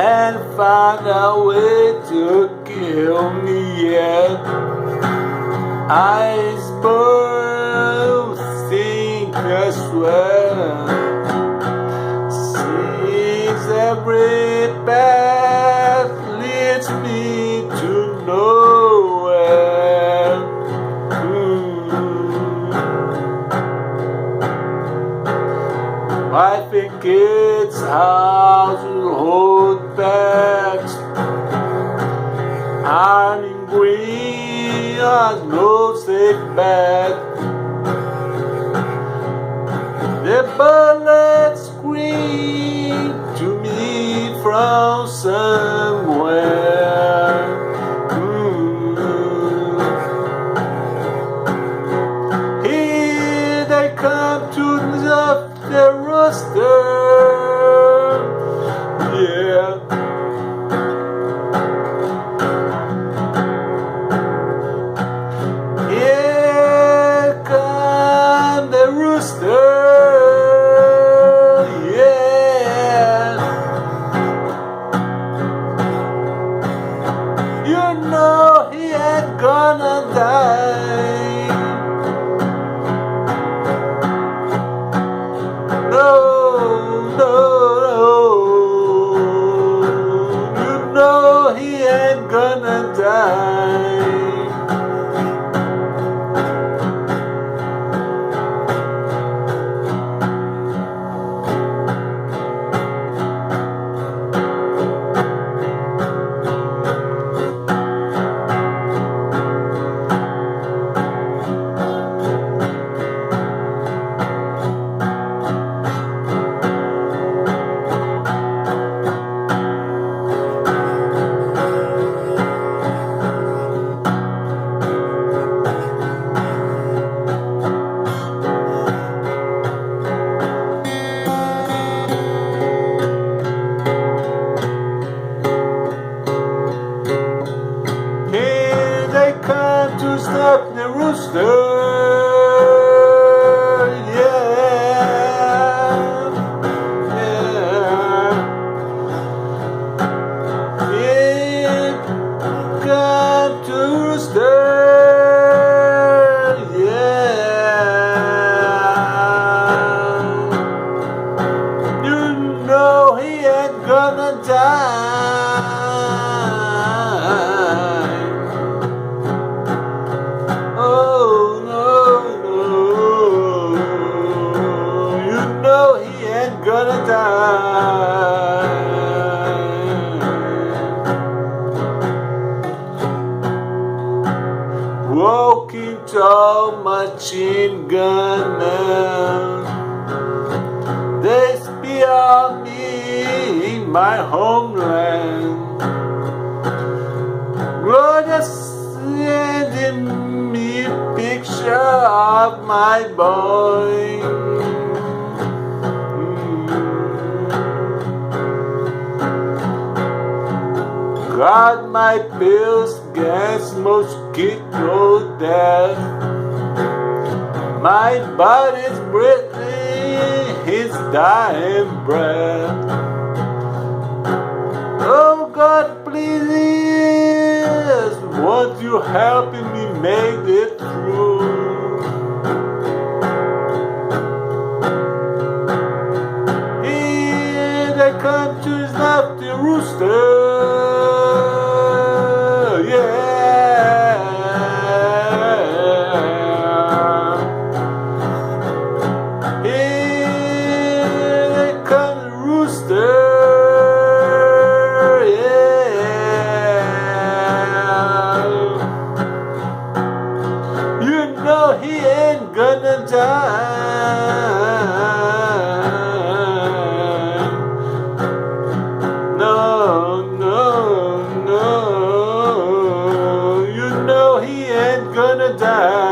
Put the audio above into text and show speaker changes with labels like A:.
A: And find a way to kill me yet. Iceberg sink as well. Since every path leads me to nowhere. I think it's how to hold back. I'm green, no safe bet. The bullets scream to me from somewhere. Here they come to the Rooster. Yeah. Here come the Rooster. Yeah. You know he ain't gonna die. No, no, no. You know he ain't gonna die. To stop the Rooster, yeah, yeah. It come to Rooster, yeah. You know he ain't gonna die. Gonna die. Walking tall machine gun men, they spear me in my homeland. Gloria sending me picture of my boy. Got my pills against mosquito death. My body's breathing his dying breath. Oh God, please, won't you help me make it through? Here they come to snuff the Rooster. He ain't gonna die. No, no, no. You know he ain't gonna die.